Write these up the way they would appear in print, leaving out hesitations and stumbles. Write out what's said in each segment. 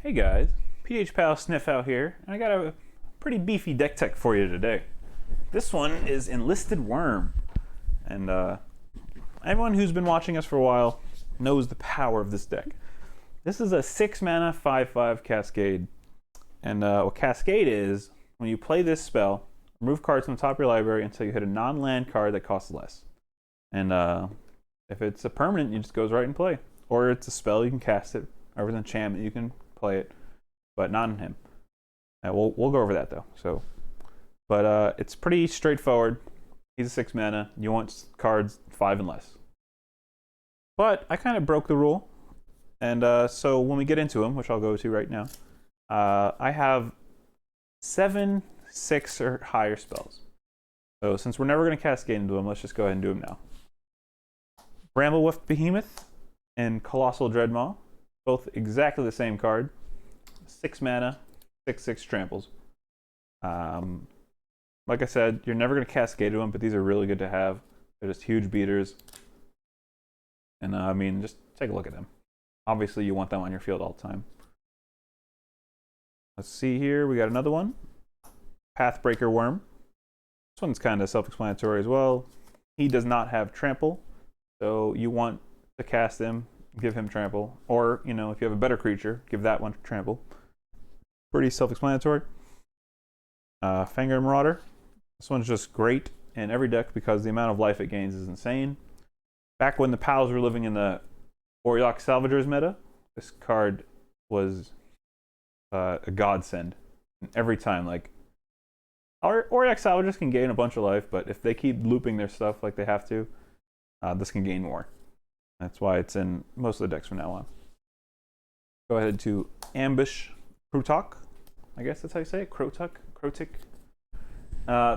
Hey guys, PH Pal Sniffhow here, and I got a pretty beefy deck tech for you today. This one is Enlisted Wurm, and everyone who's been watching us for a while knows the power of this deck. This is a 6 mana 5/5 Cascade, and what Cascade is, when you play this spell, remove cards from the top of your library until you hit a non-land card that costs less. And if it's a permanent, it just goes right in play. Or it's a spell, you can cast it. Or it's an enchantment, you can play it, but not on him. We'll go over that though. But it's pretty straightforward. He's a 6 mana. You want cards 5 and less. But I kind of broke the rule, and so when we get into him, which I'll go to right now, I have 7 6 or higher spells. So since we're never going to cascade into him, let's just go ahead and do him now. Bramblewolf Behemoth and Colossal Dreadmaw, both exactly the same card. 6 mana, 6/6 tramples. Like I said, you're never going to cascade to them, but these are really good to have. They're just huge beaters. And I mean, just take a look at them. Obviously, you want them on your field all the time. Let's see here. We got another one. Pathbreaker Wurm. This one's kind of self-explanatory as well. He does not have trample, so you want to cast him, give him trample. Or, you know, if you have a better creature, give that one trample. Pretty self-explanatory. Fangor Marauder. This one's just great in every deck because the amount of life it gains is insane. Back when the Pals were living in the Auriok Salvagers meta, this card was a godsend. And every time, like, Auriok Salvagers can gain a bunch of life, but if they keep looping their stuff like they have to, this can gain more. That's why it's in most of the decks from now on. Go ahead to Ambush Krotuk. I guess that's how you say it. Krotuk.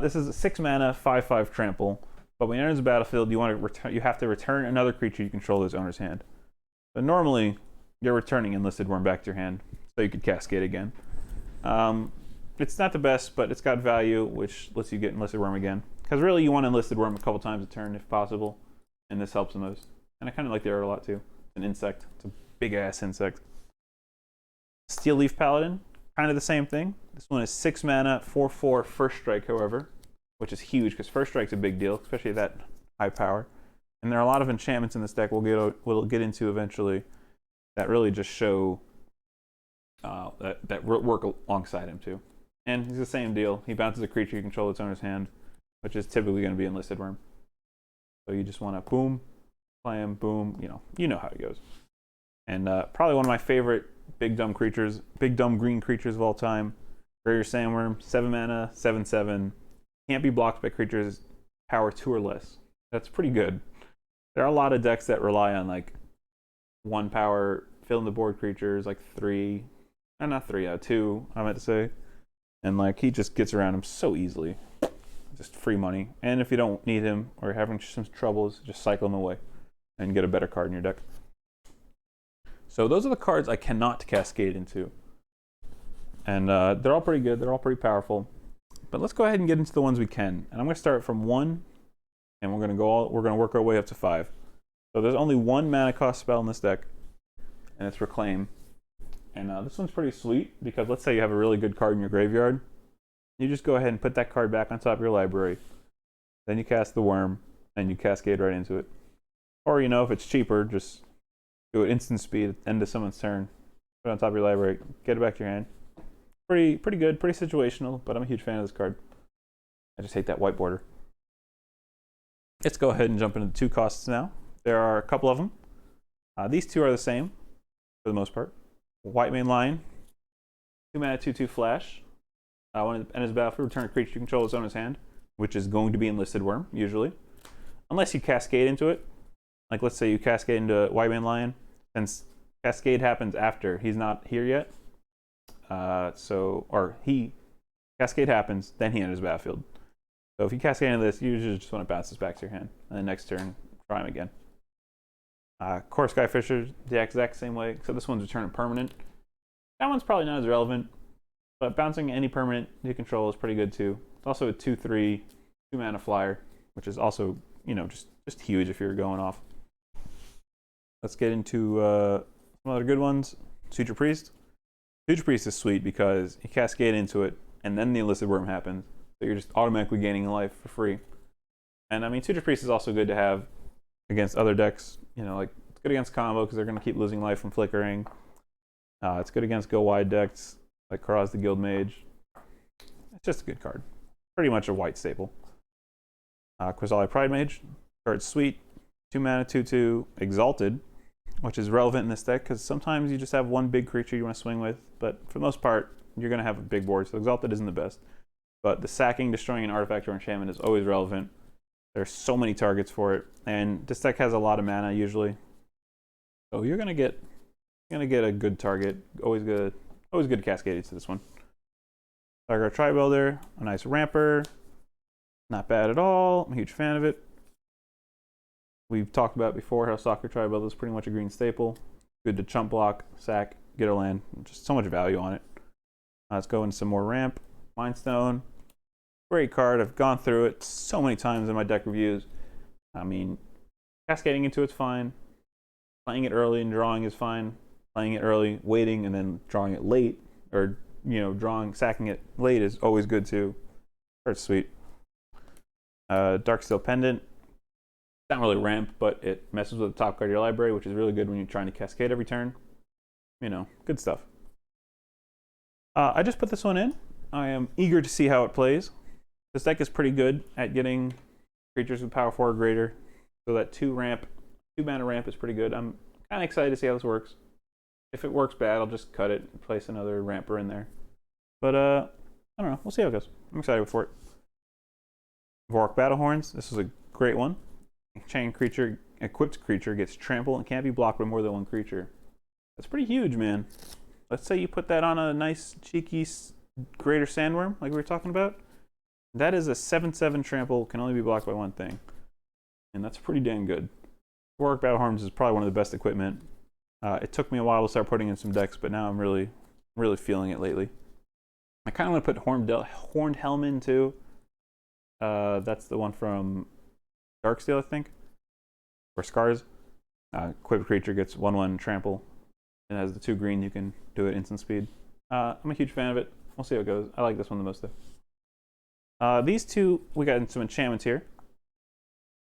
This is a 6 mana 5/5 trample. But when it enters the battlefield, you have to return another creature you control to its owner's hand. But normally, you're returning Enlisted Wurm back to your hand, so you could cascade again. It's not the best, but it's got value, which lets you get Enlisted Wurm again. Because really, you want Enlisted Wurm a couple times a turn if possible, and this helps the most. And I kind of like the art a lot too. It's an insect. It's a big-ass insect. Steel Leaf Paladin, kind of the same thing. This one is 6 mana, 4/4 first strike, however, which is huge because first strike's a big deal, especially at that high power. And there are a lot of enchantments in this deck we'll get into eventually that really just show that work alongside him too. And he's the same deal. He bounces a creature you control its owner's hand, which is typically going to be Enlisted Wurm. So you just want to boom, play him, boom. You know how it goes. And probably one of my favorite big dumb green creatures of all time, Greater Sandworm, 7 mana, 7/7. Can't be blocked by creatures power 2 or less. That's pretty good. There are a lot of decks that rely on like 1 power fill in the board creatures, like 2, I meant to say. And like he just gets around him so easily. Just free money. And if you don't need him or you're having some troubles, just cycle him away and get a better card in your deck. So those are the cards I cannot cascade into. And they're all pretty good. They're all pretty powerful. But let's go ahead and get into the ones we can. And I'm going to start from 1, and we're going to work our way up to 5. So there's only 1 mana cost spell in this deck, and it's Reclaim. And this one's pretty sweet because let's say you have a really good card in your graveyard. You just go ahead and put that card back on top of your library. Then you cast the Wurm, and you cascade right into it. Or, you know, if it's cheaper, just do it instant speed at the end of someone's turn. Put it on top of your library, get it back to your hand. Pretty good, pretty situational, but I'm a huge fan of this card. I just hate that white border. Let's go ahead and jump into the 2 costs now. There are a couple of them. These 2 are the same, for the most part. White Mane Lion, 2 mana, 2/2 flash. When it enters the battlefield, return a creature you control its owner's hand, which is going to be Enlisted Wurm, usually. Unless you cascade into it. Like, let's say you cascade into White Mane Lion, since Cascade happens after he's not here yet. Cascade happens, then he enters the battlefield. So if you cascade into this, you usually just want to bounce this back to your hand, and then next turn, try him again. Core Skyfisher, the exact same way, except this one's return permanent. That one's probably not as relevant, but bouncing any permanent you control is pretty good too. It's also a 2/3, 2 mana flyer, which is also, you know, just huge if you're going off. Let's get into some other good ones. Suture Priest. Future Priest is sweet because you cascade into it, and then the Enlisted Wurm happens. So you're just automatically gaining life for free. And I mean, Future Priest is also good to have against other decks. You know, like it's good against combo because they're going to keep losing life from flickering. It's good against go wide decks like Karaz the Guild Mage. It's just a good card. Pretty much a white staple. Quasali Pride Mage. Card's sweet. 2 mana, 2/2, Exalted, which is relevant in this deck because sometimes you just have one big creature you want to swing with, but for the most part, you're going to have a big board, so Exalted isn't the best. But the sacking, destroying an artifact or enchantment is always relevant. There's so many targets for it, and this deck has a lot of mana usually. So you're going to get a good target. Always good to cascade to this one. Tiger Tri-Builder, a nice ramper. Not bad at all. I'm a huge fan of it. We've talked about before how Soccer Tri-Builder is pretty much a green staple. Good to chump block, sack, get a land. Just so much value on it. Let's go into some more ramp. Mindstone. Great card. I've gone through it so many times in my deck reviews. I mean, cascading into it's fine. Playing it early and drawing is fine. Playing it early, waiting, and then drawing it late, or sacking it late is always good too. It's sweet. Darksteel Pendant. Not really ramp, but it messes with the top card of your library, which is really good when you're trying to cascade every turn. You know, good stuff. I just put this one in. I am eager to see how it plays. This deck is pretty good at getting creatures with power 4 or greater, so that 2 mana ramp is pretty good. I'm kind of excited to see how this works. If it works bad, I'll just cut it and place another ramper in there. But I don't know. We'll see how it goes. I'm excited for it. Vork Battlehorns. This is a great one. Chain creature, equipped creature gets trample and can't be blocked by more than one creature. That's pretty huge, man. Let's say you put that on a nice, cheeky Greater Sandworm, like we were talking about. That is a 7/7 trample, can only be blocked by one thing. And that's pretty dang good. Vork Battlehorns is probably one of the best equipment. It took me a while to start putting in some decks, but now I'm really feeling it lately. I kind of want to put Horned Helm in too. That's the one from Darksteel, I think, or Scars. Equipped creature gets 1/1 trample, and has the 2 green. You can do it instant speed. I'm a huge fan of it. We'll see how it goes. I like this one the most though. These two, we got some enchantments here.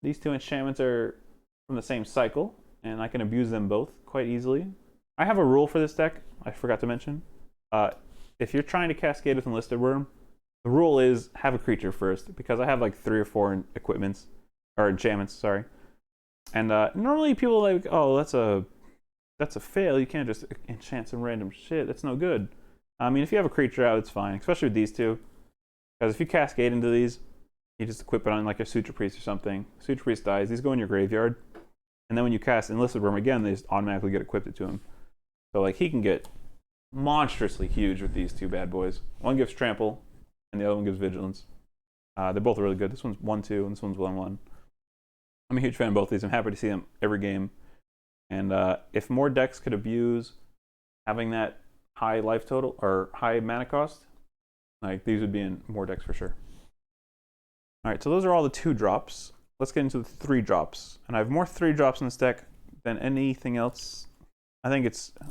These 2 enchantments are from the same cycle, and I can abuse them both quite easily. I have a rule for this deck. I forgot to mention. If you're trying to cascade with Enlisted Wurm, the rule is have a creature first, because I have like 3 or 4 equipments. Or enchantments, sorry. And normally people are like, oh, that's a fail. You can't just enchant some random shit. That's no good. I mean, if you have a creature out, it's fine, especially with these 2. Because if you cascade into these, you just equip it on like a Suture Priest or something. Suture Priest dies. These go in your graveyard. And then when you cast Enlisted Wurm again, they just automatically get equipped to him. So like he can get monstrously huge with these 2 bad boys. One gives trample, and the other one gives vigilance. They're both really good. This one's 1/2, and this one's 1/1. I'm a huge fan of both of these. I'm happy to see them every game. And if more decks could abuse having that high life total or high mana cost, like these would be in more decks for sure. All right, so those are all the 2 drops. Let's get into the 3 drops. And I have more 3 drops in this deck than anything else. I think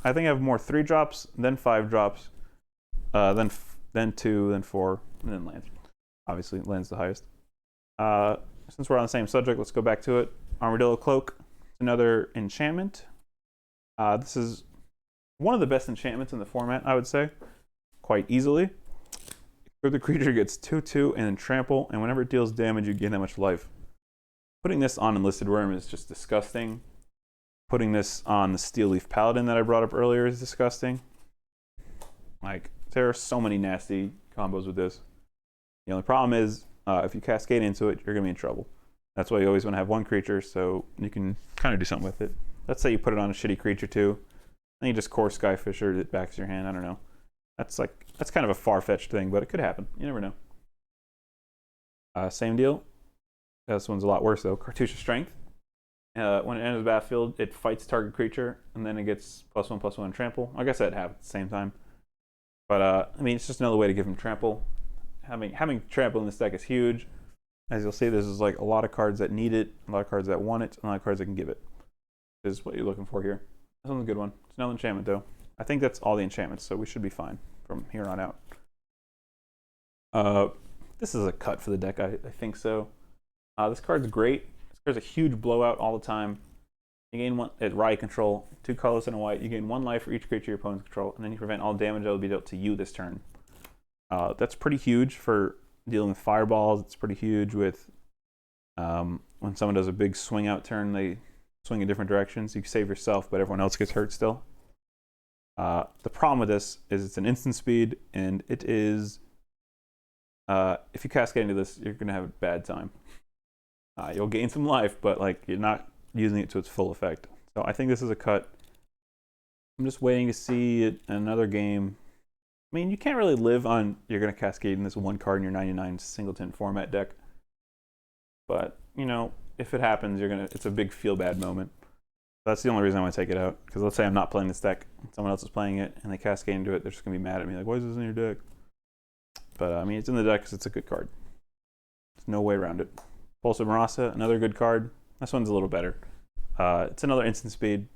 I have more 3 drops, then 5 drops, then 2, then 4, and then lands. Obviously, land's the highest. Since we're on the same subject, let's go back to it. Armadillo Cloak, another enchantment. This is one of the best enchantments in the format, I would say, quite easily. The creature gets 2/2 and then trample, and whenever it deals damage, you gain that much life. Putting this on Enlisted Wurm is just disgusting. Putting this on the Steel Leaf Paladin that I brought up earlier is disgusting. Like, there are so many nasty combos with this. The only problem is, if you cascade into it, you're going to be in trouble. That's why you always want to have one creature so you can kind of do something with it. Let's say you put it on a shitty creature too, and you just core Skyfisher that backs your hand. I don't know. That's kind of a far-fetched thing, but it could happen. You never know. Same deal. This one's a lot worse though. Cartouche of Strength. When it enters the battlefield, it fights target creature, and then it gets +1/+1 trample. I guess that'd happen at the same time. But I mean, it's just another way to give him trample. Having trample in this deck is huge. As you'll see, there's like a lot of cards that need it, a lot of cards that want it, and a lot of cards that can give it. This is what you're looking for here. This one's a good one. It's another enchantment though. I think that's all the enchantments, so we should be fine from here on out. This is a cut for the deck, I think so. This card's great. This card's a huge blowout all the time. You gain one at riot control, 2 colors and a white. You gain 1 life for each creature your opponents control, and then you prevent all damage that will be dealt to you this turn. That's pretty huge for dealing with fireballs. It's pretty huge with when someone does a big swing out turn, they swing in different directions. You save yourself, but everyone else gets hurt still. The problem with this is it's an instant speed, and it is if you cascade into this, you're gonna have a bad time. You'll gain some life, but like you're not using it to its full effect. So I think this is a cut. I'm just waiting to see it in another game. I mean, you can't really live on you're going to cascade in this 1 card in your 99 singleton format deck. But, you know, if it happens, it's a big feel bad moment. That's the only reason I want to take it out. Because let's say I'm not playing this deck, someone else is playing it, and they cascade into it, they're just going to be mad at me. Like, why is this in your deck? But, I mean, it's in the deck because it's a good card. There's no way around it. Pulse of Marasa, another good card. This one's a little better. It's another instant speed,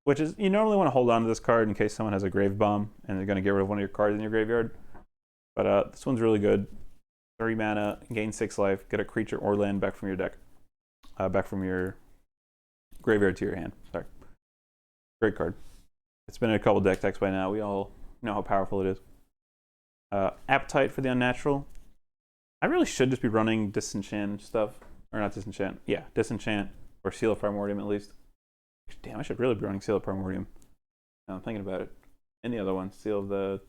which is, you normally want to hold on to this card in case someone has a grave bomb and they're going to get rid of one of your cards in your graveyard. But this one's really good. 3 mana, gain 6 life, get a creature or land back from your deck. Back from your graveyard to your hand. Sorry. Great card. It's been in a couple deck techs by now. We all know how powerful it is. Appetite for the Unnatural. I really should just be running Disenchant stuff. Or not Disenchant. Yeah, Disenchant. Or Seal of Primordium at least. Damn, I should really be running Seal of Primordium. Now I'm thinking about it. And the other one, Seal of the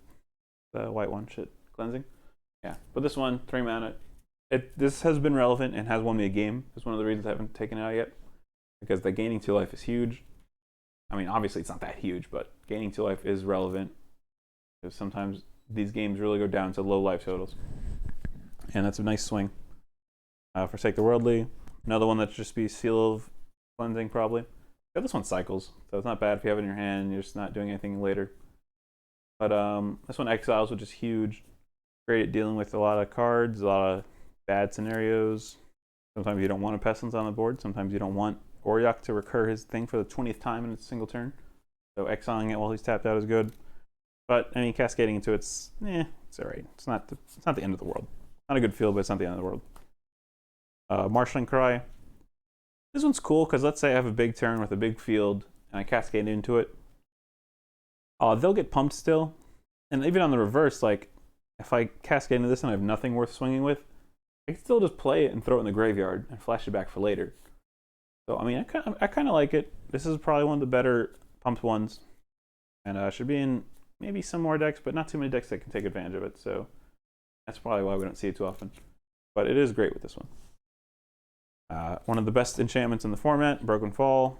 white one. Shit. Cleansing. Yeah. But this one, 3 mana. This has been relevant and has won me a game. It's one of the reasons I haven't taken it out yet. Because the gaining 2 life is huge. I mean, obviously it's not that huge, but gaining 2 life is relevant. Because sometimes these games really go down to low life totals. And that's a nice swing. Forsake the Worldly. Another one that's just be Seal of Cleansing, probably. Yeah, this one cycles, so it's not bad if you have it in your hand and you're just not doing anything later. But this one exiles, which is huge. Great at dealing with a lot of cards, a lot of bad scenarios. Sometimes you don't want a Pestilence on the board. Sometimes you don't want Auriok to recur his thing for the 20th time in a single turn. So exiling it while he's tapped out is good. But I mean, cascading into it's alright. It's not the end of the world. Not a good feel, but it's not the end of the world. Marshalling Cry. This one's cool because let's say I have a big turn with a big field and I cascade into it. They'll get pumped still. And even on the reverse, like if I cascade into this and I have nothing worth swinging with, I can still just play it and throw it in the graveyard and flash it back for later. So I mean, I kind of like it. This is probably one of the better pumped ones, and should be in maybe some more decks, but not too many decks that can take advantage of it. So that's probably why we don't see it too often. But it is great with this one. One of the best enchantments in the format, Broken Fall.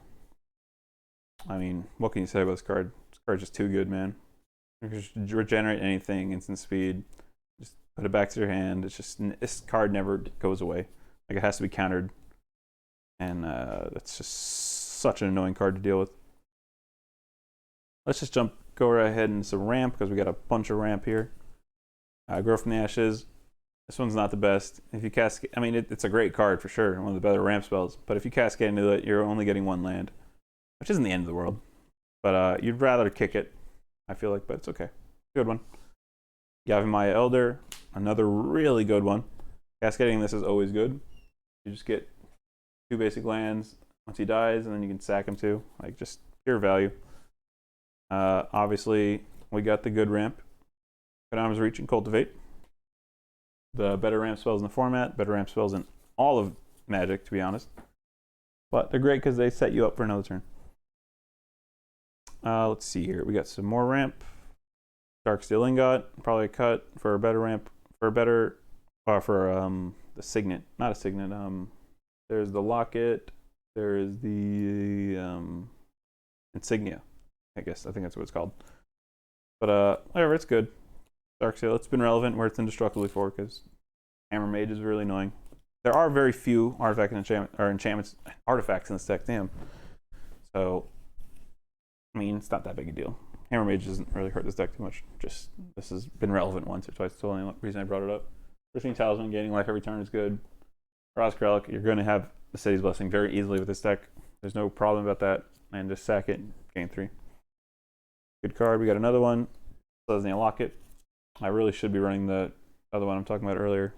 I mean, what can you say about this card? This card's just too good, man. You can just regenerate anything, instant speed. Just put it back to your hand. It's just, this card never goes away. Like, it has to be countered. And that's just such an annoying card to deal with. Let's just go right ahead into some ramp, because we got a bunch of ramp here. Grow from the Ashes. This one's not the best. If you cascade, I mean, it's a great card for sure, one of the better ramp spells. But if you cascade into it, you're only getting 1 land, which isn't the end of the world. But you'd rather kick it, I feel like, but it's okay. Good one. Yavimaya Elder, another really good one. Cascading this is always good. You just get 2 basic lands once he dies, and then you can sack him too. Like, just pure value. Obviously, we got the good ramp. Arm's Reach and Cultivate. The better ramp spells in the format, better ramp spells in all of Magic, to be honest. But they're great because they set you up for another turn. Let's see here. We got some more ramp. Darksteel Ingot, probably a cut for a better ramp, for the Signet. Not a Signet. There's the Locket. There's the Insignia. I think that's what it's called. But whatever, it's good. Darksteel, it's been relevant where it's indestructible before, because Hammer Mage is really annoying. There are very few artifacts in this deck, damn. So, I mean, it's not that big a deal. Hammer Mage doesn't really hurt this deck too much. Just, this has been relevant once or twice. That's the only reason I brought it up. Pristine Talisman, gaining life every turn is good. Rosk Relic, you're going to have the City's Blessing very easily with this deck. There's no problem about that. And just sack it, gain 3. Good card. We got another one. Selesnya Locket. I really should be running the other one I'm talking about earlier,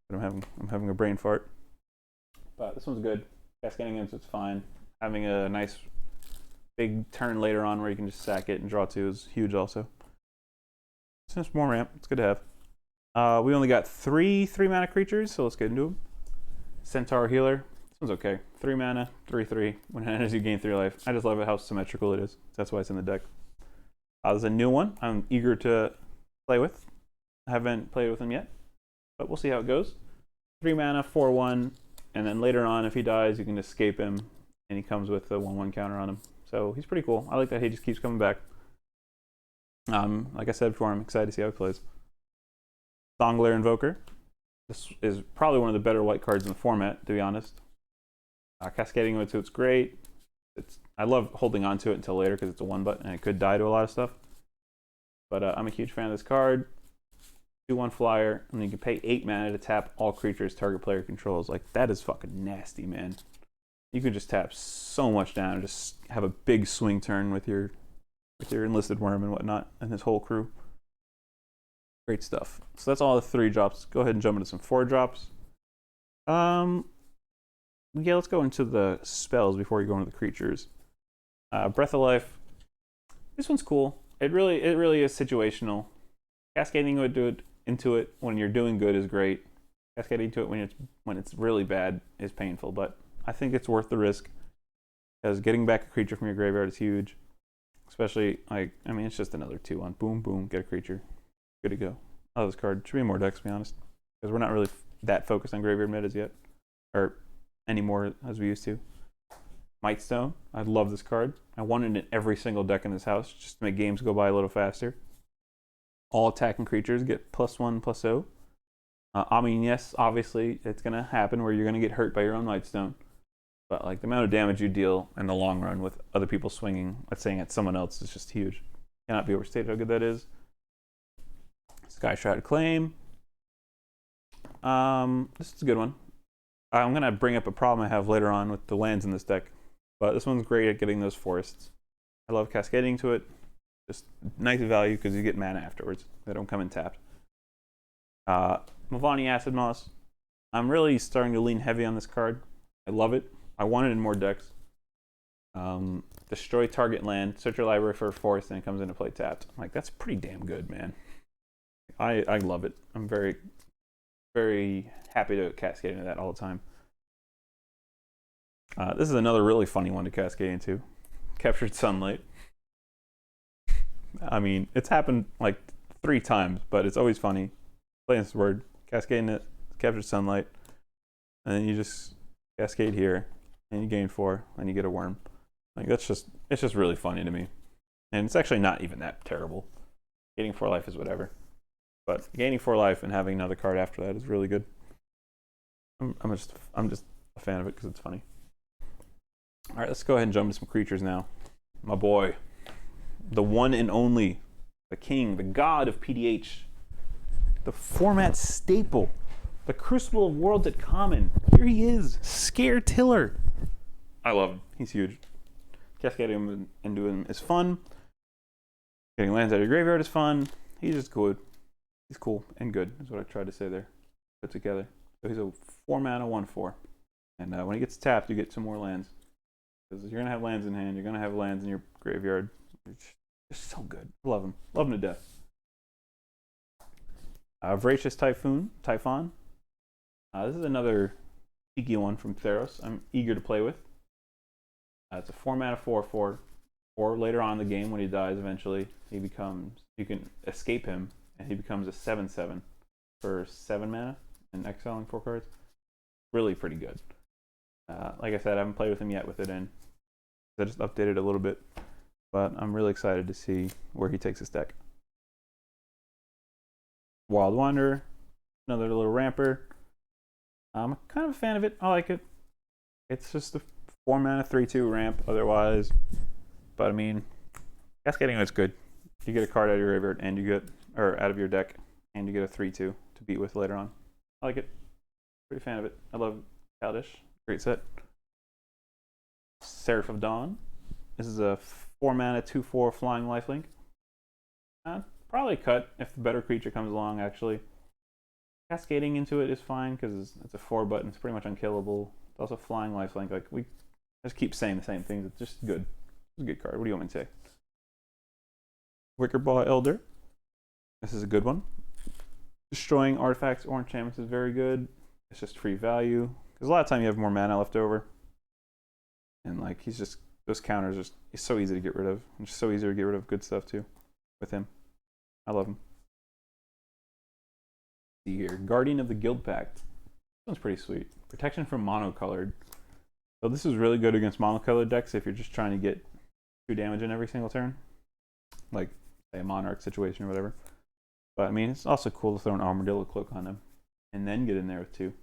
but I'm having a brain fart. But this one's good. Cascading against it's fine. Having a nice big turn later on where you can just sack it and draw 2 is huge also. It's just more ramp. It's good to have. We only got 3 3-mana creatures, so let's get into them. Centaur Healer. This one's okay. 3 mana, 3/3. When it enters, you gain 3 life. I just love it how symmetrical it is. That's why it's in the deck. There's a new one I'm eager to play with. I haven't played with him yet, but we'll see how it goes. 3 mana, 4/1, and then later on, if he dies, you can escape him, and he comes with a 1/1 counter on him. So he's pretty cool. I like that he just keeps coming back. Like I said before, I'm excited to see how he plays. Thongler Invoker. This is probably one of the better white cards in the format, to be honest. Cascading into it's great. I love holding on to it until later because it's a 1/1 and it could die to a lot of stuff. But I'm a huge fan of this card. 2/1 flyer, and you can pay 8 mana to tap all creatures target player controls. Like, that is fucking nasty, man. You can just tap so much down and just have a big swing turn with your Enlisted Wurm and whatnot, and his whole crew. Great stuff. So that's all the 3 drops. Go ahead and jump into some 4 drops. Yeah, let's go into the spells before you go into the creatures. Breath of Life. This one's cool. It really is situational. Cascading into it when you're doing good is great. Cascading into it when it's really bad is painful, but I think it's worth the risk because getting back a creature from your graveyard is huge. Especially, it's just another 2/1. Boom, boom, get a creature. Good to go. I love this card. Should be in more decks, to be honest, because we're not really that focused on graveyard metas yet, or anymore as we used to. Mightstone. I love this card. I want it in every single deck in this house just to make games go by a little faster. All attacking creatures get +1/+0. Yes, obviously it's going to happen where you're going to get hurt by your own Mightstone. But like the amount of damage you deal in the long run with other people swinging, let's say at someone else, is just huge. Cannot be overstated how good that is. Sky Shrouded Claim. This is a good one. I'm going to bring up a problem I have later on with the lands in this deck. But this one's great at getting those forests. I love Cascading to it. Just nice value because you get mana afterwards. They don't come in tapped. Mavani Acid Moss. I'm really starting to lean heavy on this card. I love it. I want it in more decks. Destroy target land, search your library for a forest, and it comes into play tapped. I'm like, that's pretty damn good, man. I love it. I'm very, very happy to cascade into that all the time. This is another really funny one to cascade into. Captured Sunlight. I mean, it's happened like 3 times, but it's always funny. Playing this word, cascading it, Captured Sunlight, and then you just cascade here, and you gain 4, and you get a Wurm. Like it's just really funny to me, and it's actually not even that terrible. Gaining 4 life is whatever, but gaining 4 life and having another card after that is really good. I'm just a fan of it because it's funny. All right, let's go ahead and jump into some creatures now. My boy, the one and only, the king, the god of PDH, the format staple, the Crucible of Worlds at common. Here he is, Scare Tiller. I love him. He's huge. Cascading him into him is fun. Getting lands out of your graveyard is fun. He's just good. He's cool and good, is what I tried to say there. Put together. So he's a 4 mana 1/4. And when he gets tapped, you get 2 more lands. Because you're going to have lands in hand. You're going to have lands in your graveyard. It's just so good. Love him. Love him to death. Voracious Typhon. This is another cheeky one from Theros I'm eager to play with. It's a 4 mana 4/4. Or later on in the game when he dies eventually, you can escape him and he becomes a 7/7 for 7 mana and exiling 4 cards. Really pretty good. Like I said, I haven't played with him yet with it in. I just updated a little bit, but I'm really excited to see where he takes his deck. Wild Wanderer, another little ramper. I'm kind of a fan of it. I like it. It's just a 4 mana 3/2 ramp otherwise, but I mean, Cascading is good. You get a card out of your graveyard and out of your deck, and you get a 3/2 to beat with later on. I like it. Pretty fan of it. I love Kaladesh. Great set. Seraph of Dawn. This is a 4 mana 2/4 flying lifelink. Probably cut if the better creature comes along, actually. Cascading into it is fine because it's a 4 button. It's pretty much unkillable. It's also flying lifelink. Like, we just keep saying the same things. It's just good. It's a good card. What do you want me to say? Wickerbaw Elder. This is a good one. Destroying artifacts or enchantments is very good. It's just free value. Because a lot of time you have more mana left over. And like, he's just, those counters are he's so easy to get rid of. It's so easy to get rid of good stuff too with him. I love him. See here, Guardian of the Guild Pact. This one's pretty sweet. Protection from monocolored. So this is really good against monocolored decks if you're just trying to get 2 damage in every single turn. Like, say, a Monarch situation or whatever. But I mean, it's also cool to throw an Armadillo Cloak on him and then get in there with 2.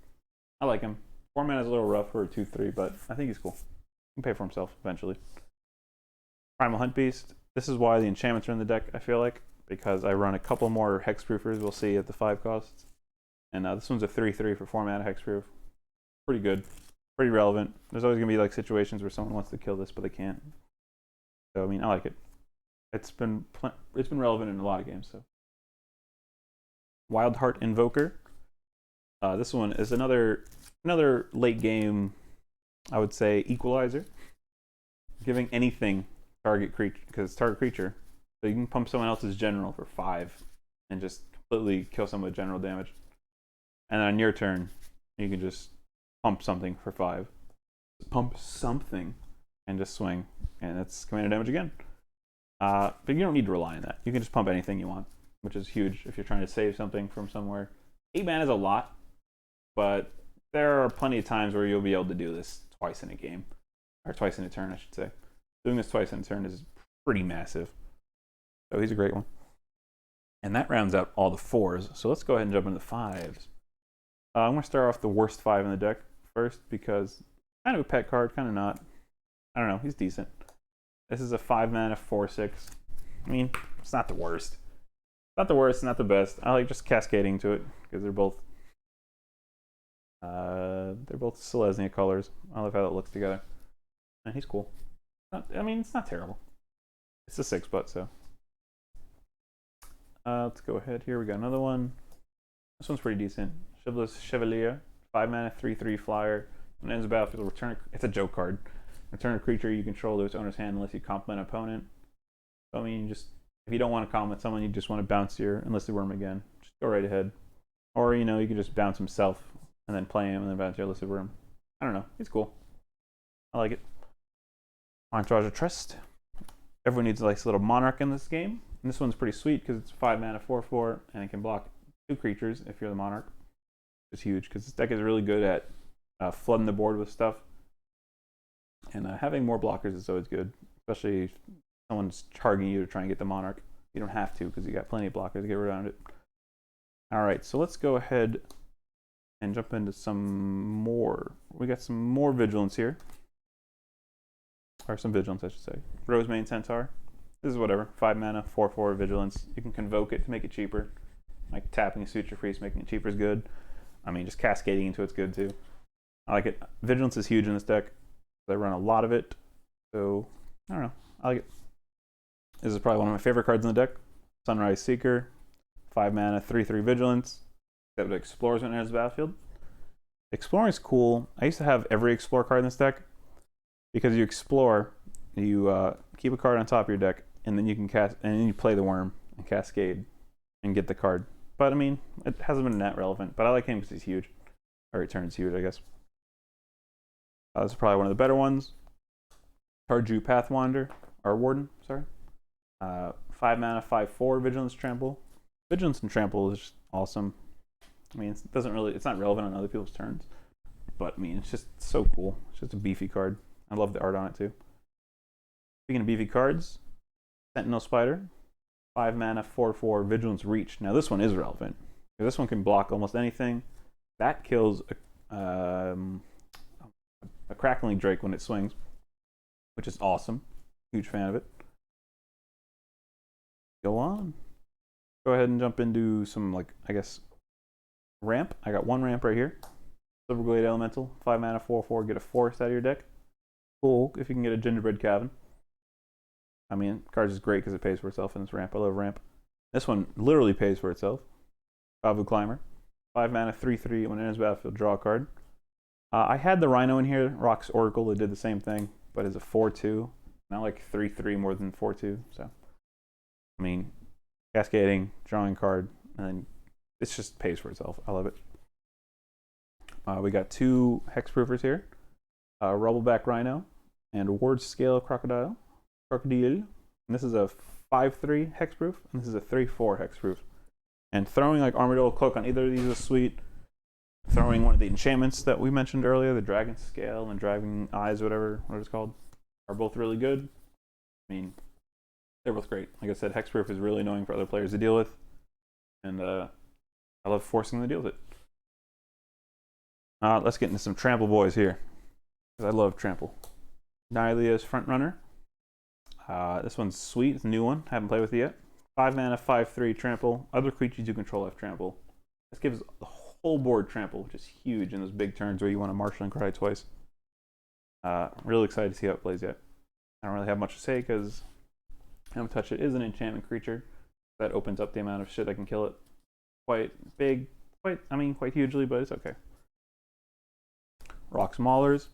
I like him. 4 mana is a little rough for a 2/3, but I think he's cool. He can pay for himself eventually. Primal Hunt Beast. This is why the enchantments are in the deck, I feel like, because I run a couple more hexproofers we'll see at the 5 costs. And this one's a 3/3 for 4 mana hexproof. Pretty good. Pretty relevant. There's always going to be like situations where someone wants to kill this, but they can't. So, I mean, I like it. It's been relevant in a lot of games. So, Wildheart Invoker. This one is another late game, I would say, equalizer. Giving anything target creature, because it's target creature. So you can pump someone else's general for 5 and just completely kill someone with general damage. And then on your turn, you can just pump something for 5. Pump something and just swing. And it's commander damage again. But you don't need to rely on that. You can just pump anything you want, which is huge if you're trying to save something from somewhere. 8 mana is a lot, but there are plenty of times where you'll be able to do this twice in a game. Or twice in a turn, I should say. Doing this twice in a turn is pretty massive. So he's a great one. And that rounds out all the 4s. So let's go ahead and jump into the 5s. I'm going to start off the worst 5 in the deck first because kind of a pet card, kind of not. I don't know, he's decent. This is a 5 mana 4/6. I mean, it's not the worst. Not the worst, not the best. I like just cascading to it because they're both Selesnya colors. I love how that looks together. And he's cool. I mean, it's not terrible. It's a 6 so. Let's go ahead here. We got another one. This one's pretty decent. Chivalrous Chevalier, 5 mana 3/3 flyer. When it ends the battlefield, return. It's a joke card. Return a creature you control to its owner's hand unless you compliment an opponent. So, I mean, just if you don't want to compliment someone, you just want to bounce your Enlisted Wurm again. Just go right ahead. Or you can just bounce himself and then play him and then bounce your Enlisted Wurm. I don't know. He's cool. I like it. Entourage of Trust. Everyone needs a nice little Monarch in this game. And this one's pretty sweet because it's 5 mana 4/4 and it can block 2 creatures if you're the Monarch. It's huge because this deck is really good at flooding the board with stuff. And having more blockers is always good, especially if someone's targeting you to try and get the Monarch. You don't have to because you got plenty of blockers to get around it. Alright, so let's go ahead and jump into some more. We got some more Vigilance here. Or some Vigilance, I should say. Rosemane Centaur. This is whatever. 5 mana, 4/4 Vigilance. You can convoke it to make it cheaper. Like tapping a Suture Freeze, making it cheaper is good. I mean, just cascading into it's good too. I like it. Vigilance is huge in this deck. I run a lot of it. So, I don't know. I like it. This is probably one of my favorite cards in the deck. Sunrise Seeker. 5 mana, 3/3 Vigilance. That explores when it enters the battlefield. Exploring is cool. I used to have every Explore card in this deck. Because you explore, you keep a card on top of your deck, and then you can and then you play the Wurm and Cascade and get the card. But I mean, it hasn't been that relevant. But I like him because he's huge. Or he turns huge, I guess. This is probably one of the better ones. Tarju Pathwander, or Warden, sorry. 5 mana, 5/4 Vigilance Trample. Vigilance and Trample is just awesome. I mean, it's not relevant on other people's turns. But I mean, it's just so cool. It's just a beefy card. I love the art on it too. Speaking of beefy cards, Sentinel Spider, 5 mana, 4/4 Vigilance Reach. Now this one is relevant. This one can block almost anything. That kills a Crackling Drake when it swings, which is awesome. Huge fan of it. Go on. Go ahead and jump into some, I guess, ramp. I got one ramp right here. Silverglade Elemental, 5 mana, 4/4. Get a forest out of your deck. Cool if you can get a Gingerbread Cabin. I mean, cards is great because it pays for itself in this ramp. I love ramp. This one literally pays for itself. Bavu Climber. 5 mana, 3/3. When it enters battlefield, draw a card. I had the Rhino in here, Rock's Oracle, that did the same thing, but it's a 4/2. Not like 3/3 more than 4/2. So, I mean, cascading, drawing card, and then it just pays for itself. I love it. We got 2 hexproofers here, Rubbleback Rhino and Ward Scale Crocodile. And this is a 5/3 hexproof, and this is a 3/4 hexproof. And throwing like Armadillo Cloak on either of these is sweet. Throwing one of the enchantments that we mentioned earlier, the Dragon Scale and Dragon Eyes, whatever it's called, are both really good. I mean, they're both great. Like I said, hexproof is really annoying for other players to deal with, and I love forcing them to deal with it. Let's get into some trample boys here, because I love trample. Nylea's Frontrunner. This one's sweet. It's a new one. Haven't played with it yet. 5 mana, 5/3 trample. Other creatures you control have trample. This gives the whole board trample, which is huge in those big turns where you want to marshal and cry twice. Really excited to see how it plays yet. I don't really have much to say because I haven't touched it. It is an enchantment creature that opens up the amount of shit that can kill it. Quite big, quite hugely, but it's okay. Rock's Maulers.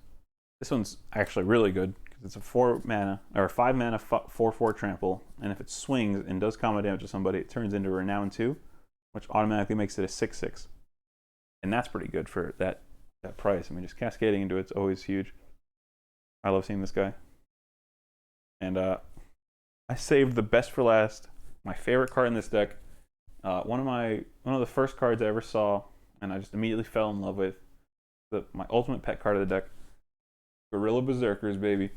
This one's actually really good because it's a 4 mana or 5 mana 4/4 trample, and if it swings and does combat damage to somebody, it turns into a Renown 2, which automatically makes it a 6/6. And that's pretty good for that price. I mean, just cascading into it's always huge. I love seeing this guy. And I saved the best for last. My favorite card in this deck. One of the first cards I ever saw, and I just immediately fell in love with. My ultimate pet card of the deck. Gorilla Berserkers, baby.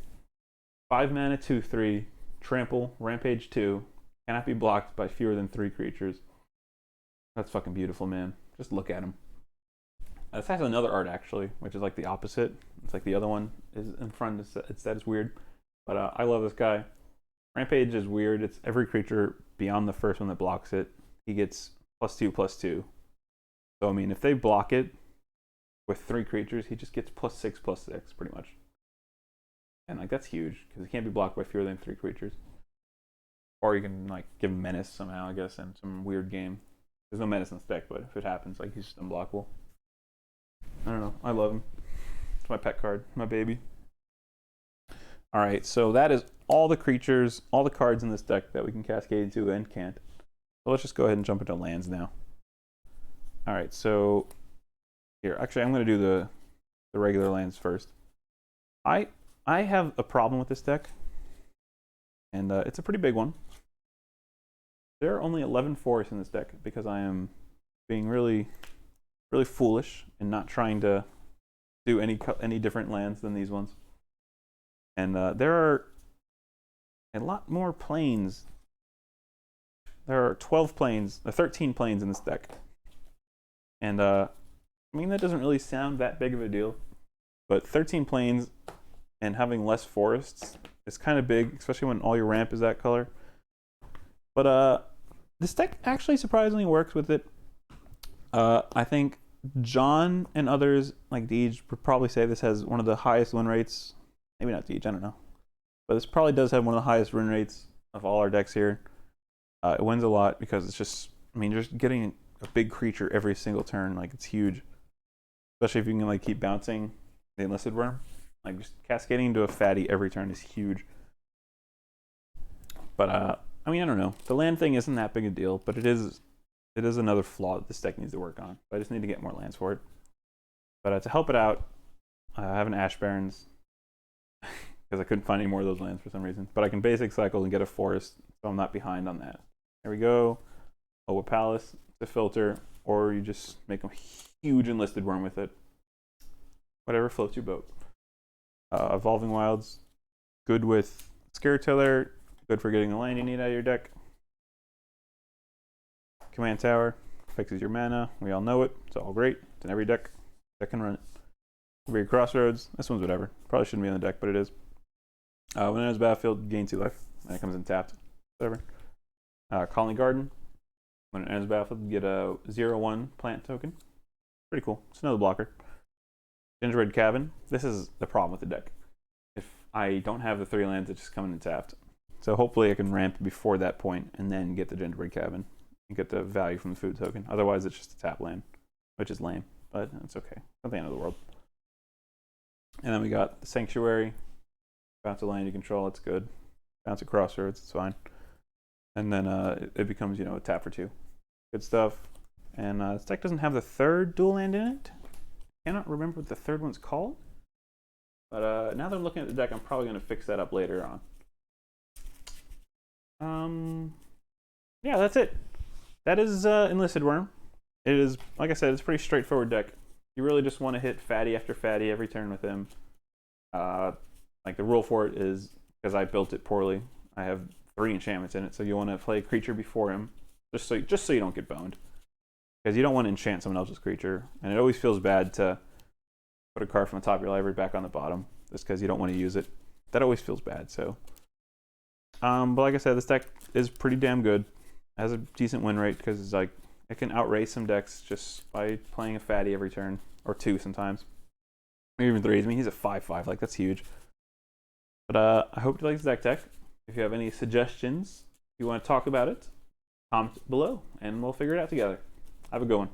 5 mana, 2/3, trample, rampage 2. Cannot be blocked by fewer than 3 creatures. That's fucking beautiful, man. Just look at him. This has another art actually, which is like the opposite. It's like the other one is in front. It's weird, but I love this guy. Rampage is weird. It's every creature beyond the first one that blocks it. He gets +2/+2. So I mean, if they block it with 3 creatures, he just gets +6/+6 pretty much. And like that's huge because he can't be blocked by fewer than 3 creatures. Or you can like give him menace somehow, I guess, in some weird game. There's no menace in this deck, but if it happens, like he's just unblockable. I don't know. I love him. It's my pet card, my baby. All right, so that is all the creatures, all the cards in this deck that we can cascade into and can't. So let's just go ahead and jump into lands now. All right, so here, actually, I'm going to do the regular lands first. I have a problem with this deck, and it's a pretty big one. There are only 11 forests in this deck because I am being really foolish and not trying to do any different lands than these ones. And there are a lot more planes. There are 13 planes in this deck. And I mean, that doesn't really sound that big of a deal, but 13 planes and having less forests is kind of big, especially when all your ramp is that color. But this deck actually surprisingly works with it. I think John and others like Deej would probably say this has one of the highest win rates. Maybe not Deej, I don't know. But this probably does have one of the highest win rates of all our decks here. It wins a lot because it's just, I mean, just getting a big creature every single turn, like it's huge. Especially if you can like keep bouncing the Enlisted Wurm. Like just cascading into a fatty every turn is huge. But I mean, I don't know. The land thing isn't that big a deal, but it is another flaw that this deck needs to work on. I just need to get more lands for it. But to help it out, I have an Ash Barrens because I couldn't find any more of those lands for some reason. But I can basic cycle and get a forest, so I'm not behind on that. There we go. Oba Palace, the filter, or you just make a huge Enlisted Wurm with it. Whatever floats your boat. Evolving Wilds, good with Scaretiller, good for getting the land you need out of your deck. Command Tower, fixes your mana. We all know it. It's all great. It's in every deck that can run it. Weird Crossroads. This one's whatever. Probably shouldn't be on the deck, but it is. When it enters battlefield, gain 2 life. And it comes in tapped. Whatever. Colony Garden. When it enters battlefield, you get a 0/1 plant token. Pretty cool. It's another blocker. Gingerbread Cabin. This is the problem with the deck. If I don't have the 3 lands, it's just coming in tapped. So hopefully I can ramp before that point and then get the gingerbread cabin and get the value from the food token. Otherwise, it's just a tap land, which is lame, but it's okay. Not the end of the world. And then we got the Sanctuary. Bounce a land you control, it's good. Bounce a Crossroads, it's fine. And then it becomes, you know, a tap for 2. Good stuff. And this deck doesn't have the 3rd dual land in it. Cannot remember what the 3rd one's called. But now that I'm looking at the deck, I'm probably going to fix that up later on. Yeah, that's it. That is Enlisted Wurm. It is, like I said, it's a pretty straightforward deck. You really just want to hit fatty after fatty every turn with him. Like the rule for it is, because I built it poorly, I have 3 enchantments in it, so you want to play a creature before him, just so you don't get boned. Because you don't want to enchant someone else's creature, and it always feels bad to put a card from the top of your library back on the bottom, just because you don't want to use it. That always feels bad, so. But like I said, this deck is pretty damn good. It has a decent win rate, because it's like, it can outrace some decks just by playing a fatty every turn, or 2 sometimes. Maybe even 3. I mean, he's a 5/5, like that's huge. But I hope you like this deck. If you have any suggestions, if you want to talk about it, comment below, and we'll figure it out together. Have a good one.